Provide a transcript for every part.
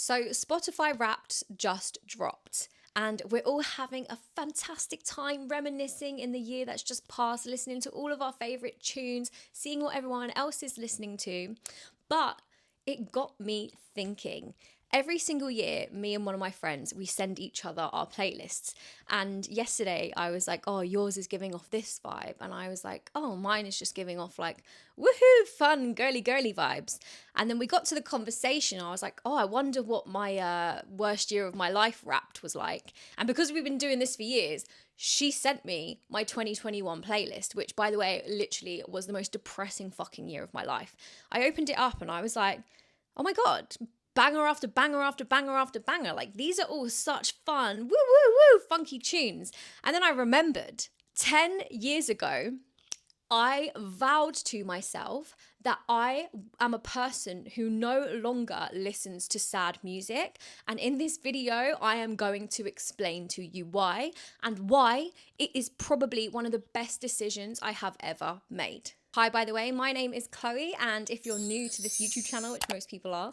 So, Spotify Wrapped just dropped, and we're all having a fantastic time reminiscing in the year that's just passed, listening to all of our favourite tunes, seeing what everyone else is listening to. But it got me thinking. Every single year, me and one of my friends, we send each other our playlists. And yesterday, I was like, oh, yours is giving off this vibe. And I was like, oh, mine is just giving off like, woohoo, fun, girly, girly vibes. And then we got to the conversation. I was like, oh, I wonder what my worst year of my life Wrapped was like. And because we've been doing this for years, she sent me my 2021 playlist, which, by the way, literally was the most depressing fucking year of my life. I opened it up and I was like, oh my God, banger after banger after banger after banger. Like, these are all such fun, woo, woo, woo, funky tunes. And then I remembered 10 years ago, I vowed to myself that I am a person who no longer listens to sad music. And in this video, I am going to explain to you why, and why it is probably one of the best decisions I have ever made. Hi, by the way, my name is Chloe, and if you're new to this YouTube channel, which most people are,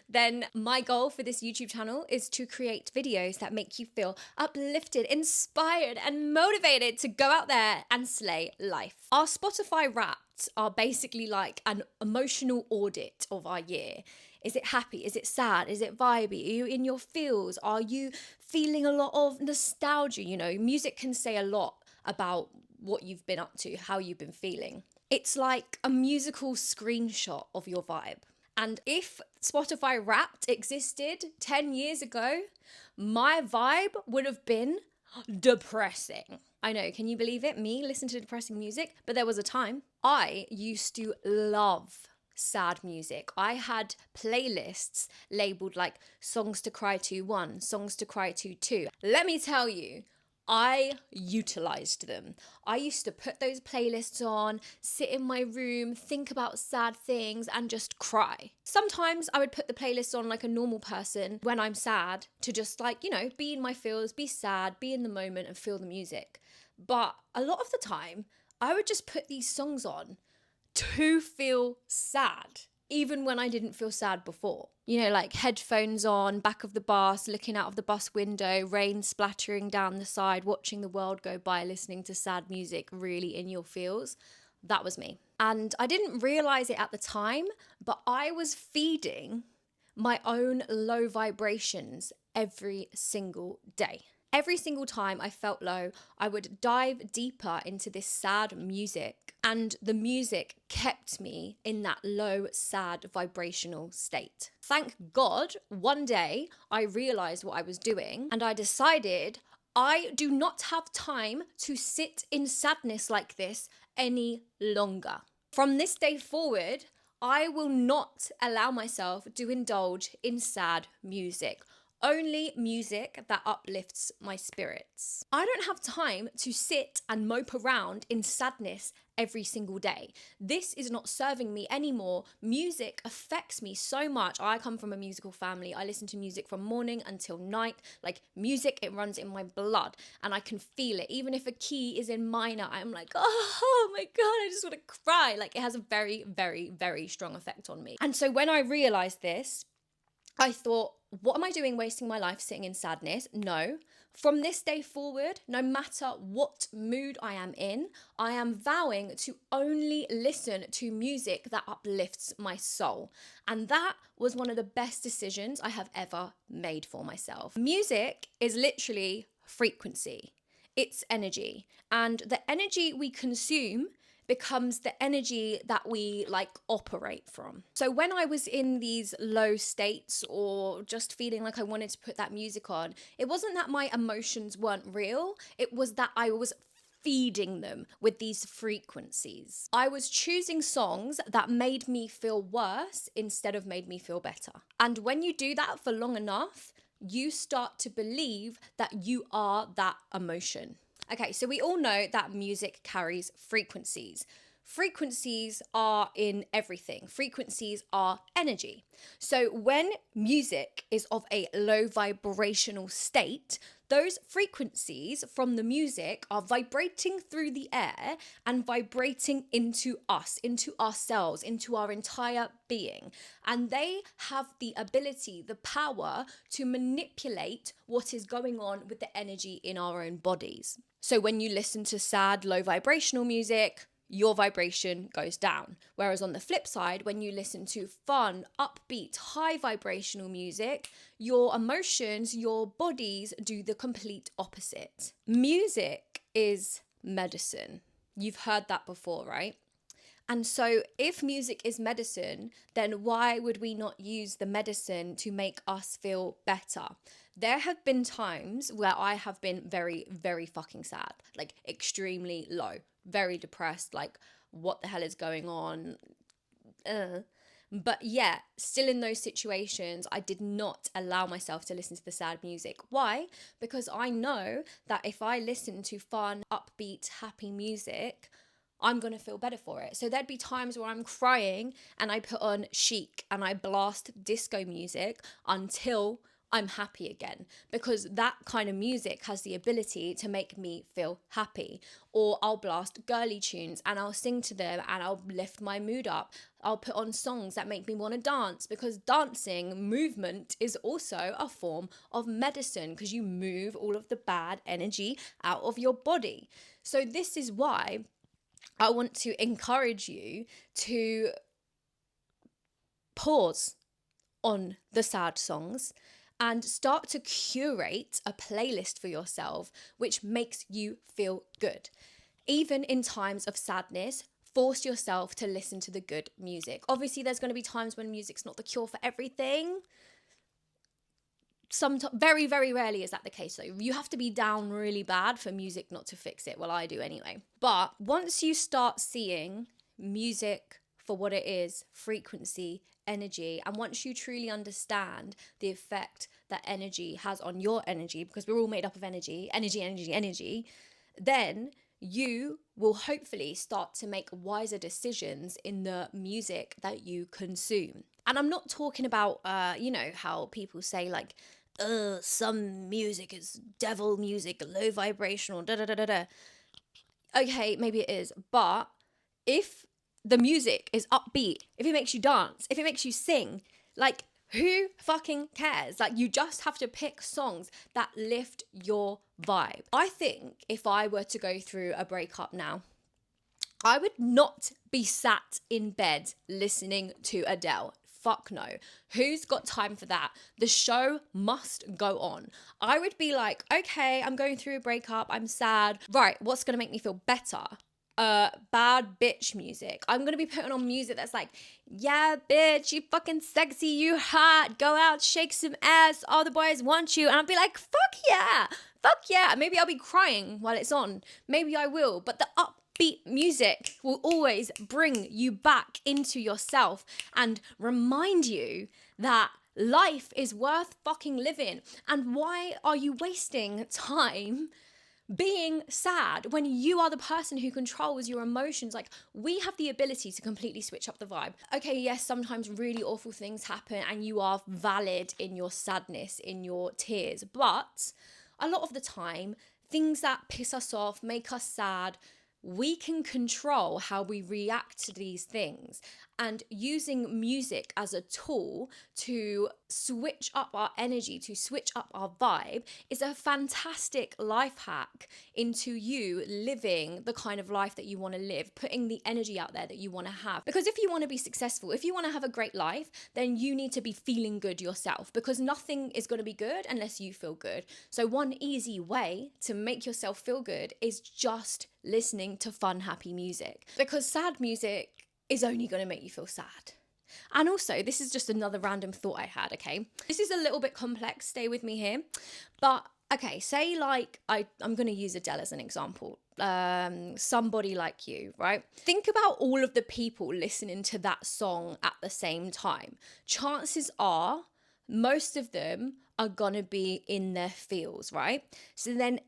then my goal for this YouTube channel is to create videos that make you feel uplifted, inspired, and motivated to go out there and slay life. Our Spotify Wrapped are basically like an emotional audit of our year. Is it happy? Is it sad? Is it vibey? Are you in your feels? Are you feeling a lot of nostalgia? You know, music can say a lot about what you've been up to, how you've been feeling. It's like a musical screenshot of your vibe. And if Spotify Wrapped existed 10 years ago, my vibe would have been depressing. I know, can you believe it? Me listen to depressing music, but there was a time I used to love sad music. I had playlists labeled like songs to cry to 1, songs to cry to 2. Let me tell you, I utilized them. I used to put those playlists on, sit in my room, think about sad things, and just cry. Sometimes I would put the playlist on like a normal person when I'm sad to just like, you know, be in my feels, be sad, be in the moment and feel the music. But a lot of the time, I would just put these songs on to feel sad, even when I didn't feel sad before. You know, like headphones on, back of the bus, looking out of the bus window, rain splattering down the side, watching the world go by, listening to sad music, really in your feels. That was me. And I didn't realize it at the time, but I was feeding my own low vibrations every single day. Every single time I felt low, I would dive deeper into this sad music, and the music kept me in that low, sad, vibrational state. Thank God, one day I realized what I was doing, and I decided I do not have time to sit in sadness like this any longer. From this day forward, I will not allow myself to indulge in sad music. Only music that uplifts my spirits. I don't have time to sit and mope around in sadness every single day. This is not serving me anymore. Music affects me so much. I come from a musical family. I listen to music from morning until night. Like music, it runs in my blood and I can feel it. Even if a key is in minor, I'm like, oh my God, I just want to cry. Like it has a very, very, very strong effect on me. And so when I realized this, I thought, what am I doing wasting my life sitting in sadness? No. From this day forward, no matter what mood I am in, I am vowing to only listen to music that uplifts my soul. And that was one of the best decisions I have ever made for myself. Music is literally frequency. It's energy. And the energy we consume becomes the energy that we like operate from. So when I was in these low states or just feeling like I wanted to put that music on, it wasn't that my emotions weren't real, it was that I was feeding them with these frequencies. I was choosing songs that made me feel worse instead of made me feel better. And when you do that for long enough, you start to believe that you are that emotion. Okay, so we all know that music carries frequencies. frequencies are in everything. Frequencies are energy. So when music is of a low vibrational state, those frequencies from the music are vibrating through the air and vibrating into us, into ourselves, into our entire being. And they have the ability, the power to manipulate what is going on with the energy in our own bodies. So when you listen to sad, low vibrational music, your vibration goes down. Whereas on the flip side, when you listen to fun, upbeat, high vibrational music, your emotions, your bodies do the complete opposite. Music is medicine. You've heard that before, right? And so if music is medicine, then why would we not use the medicine to make us feel better? There have been times where I have been very, very fucking sad, like extremely low, very depressed, like what the hell is going on? But yeah, still in those situations, I did not allow myself to listen to the sad music. Why? Because I know that if I listen to fun, upbeat, happy music, I'm going to feel better for it. So there'd be times where I'm crying and I put on Chic and I blast disco music until I'm happy again, because that kind of music has the ability to make me feel happy. Or I'll blast girly tunes and I'll sing to them and I'll lift my mood up. I'll put on songs that make me want to dance, because dancing, movement is also a form of medicine, because you move all of the bad energy out of your body. So this is why I want to encourage you to pause on the sad songs and start to curate a playlist for yourself which makes you feel good. Even in times of sadness, force yourself to listen to the good music. Obviously, there's going to be times when music's not the cure for everything. Very, very rarely is that the case, though. You have to be down really bad for music not to fix it. Well, I do anyway. But once you start seeing music for what it is, frequency, energy, and once you truly understand the effect that energy has on your energy, because we're all made up of energy, then you will hopefully start to make wiser decisions in the music that you consume. And I'm not talking about, how people say like, some music is devil music, low vibrational, da da da da da. Okay, maybe it is, but if the music is upbeat, if it makes you dance, if it makes you sing, like, who fucking cares? Like, you just have to pick songs that lift your vibe. I think if I were to go through a breakup now, I would not be sat in bed listening to Adele. Fuck no. Who's got time for that? The show must go on. I would be like, okay, I'm going through a breakup. I'm sad. Right, what's going to make me feel better? Bad bitch music. I'm gonna be putting on music that's like, yeah, bitch, you fucking sexy, you hot, go out, shake some ass, all the boys want you. And I'll be like, fuck yeah. Maybe I'll be crying while it's on. Maybe I will. But the upbeat music will always bring you back into yourself and remind you that life is worth fucking living. And why are you wasting time being sad when you are the person who controls your emotions? Like, we have the ability to completely switch up the vibe. Okay, yes, sometimes really awful things happen and you are valid in your sadness, in your tears, but a lot of the time, things that piss us off, make us sad, we can control how we react to these things. And using music as a tool to switch up our energy, to switch up our vibe, is a fantastic life hack into you living the kind of life that you want to live, putting the energy out there that you want to have. Because if you want to be successful, if you want to have a great life, then you need to be feeling good yourself, because nothing is going to be good unless you feel good. So one easy way to make yourself feel good is just listening to fun, happy music, because sad music is only going to make you feel sad. And also, this is just another random thought I had, okay? This is a little bit complex, stay with me here. But, okay, say like, I'm going to use Adele as an example. Somebody like you, right? Think about all of the people listening to that song at the same time. Chances are, most of them are going to be in their feels, right? So then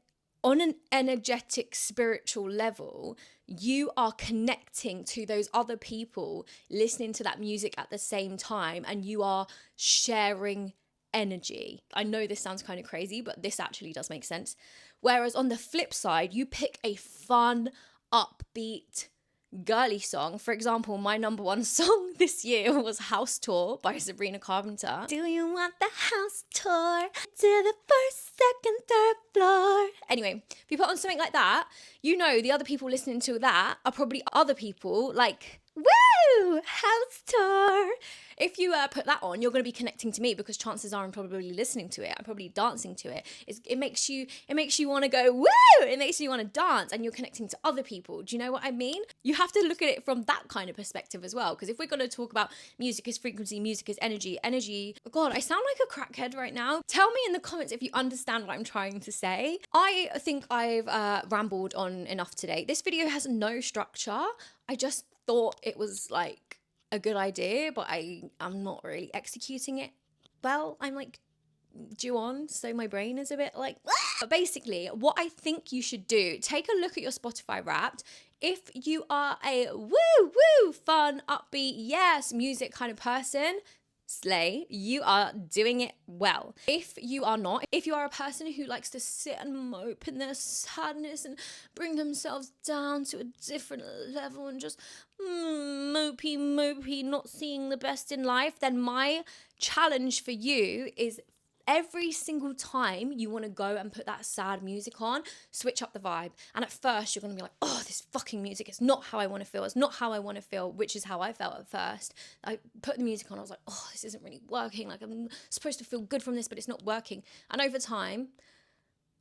on an energetic, spiritual level, you are connecting to those other people listening to that music at the same time, and you are sharing energy. I know this sounds kind of crazy, but this actually does make sense. Whereas on the flip side, you pick a fun, upbeat, girly song. For example, my number one song this year was House Tour by Sabrina Carpenter. Do you want the house tour to the first, second, third floor? Anyway, if you put on something like that, you know the other people listening to that are probably other people like, woo, house tour. If you put that on, you're going to be connecting to me, because chances are I'm probably listening to it. I'm probably dancing to it. It makes you want to go woo. It makes you want to dance, and you're connecting to other people. Do you know what I mean? You have to look at it from that kind of perspective as well. Because if we're going to talk about music is frequency, music is energy. Oh God, I sound like a crackhead right now. Tell me in the comments if you understand what I'm trying to say. I think I've rambled on enough today. This video has no structure. I just thought it was like a good idea, but I'm not really executing it well. I'm like due on, so my brain is a bit like but basically what I think you should do, take a look at your Spotify Wrapped. If you are a woo fun upbeat yes music kind of person, slay, you are doing it well. If you are not, if you are a person who likes to sit and mope in their sadness and bring themselves down to a different level and just mopey, not seeing the best in life, then my challenge for you is every single time you want to go and put that sad music on, switch up the vibe. And at first you're going to be like, oh, this fucking music is not how I want to feel. It's not how I want to feel, which is how I felt at first. I put the music on, I was like, oh, this isn't really working. Like I'm supposed to feel good from this, but it's not working. And over time,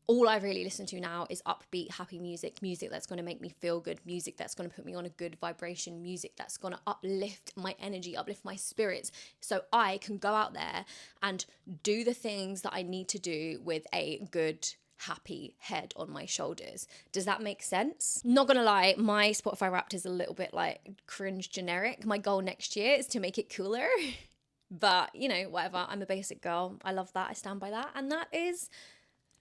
all I really listen to now is upbeat, happy music that's going to make me feel good, music that's going to put me on a good vibration, music that's going to uplift my energy, uplift my spirits, so I can go out there and do the things that I need to do with a good, happy head on my shoulders. Does that make sense? Not gonna lie, my Spotify Wrapped is a little bit like cringe generic. My goal next year is to make it cooler. But, you know, whatever. I'm a basic girl. I love that. I stand by that. And that is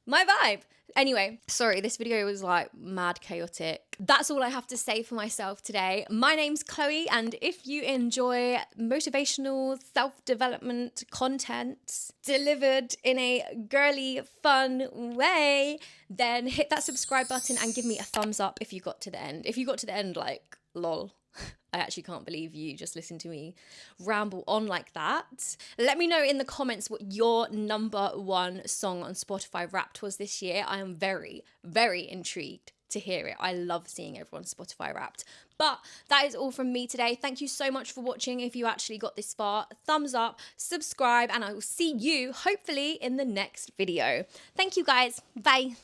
my vibe. Anyway, sorry, this video was like mad chaotic. That's all I have to say for myself today. My name's Chloe, and if you enjoy motivational self-development content delivered in a girly, fun way, then hit that subscribe button and give me a thumbs up if you got to the end. If you got to the end, like, lol. I actually can't believe you just listened to me ramble on like that. Let me know in the comments what your number one song on Spotify Wrapped was this year. I am very, very intrigued to hear it. I love seeing everyone's Spotify Wrapped. But that is all from me today. Thank you so much for watching. If you actually got this far, thumbs up, subscribe, and I will see you hopefully in the next video. Thank you guys. Bye.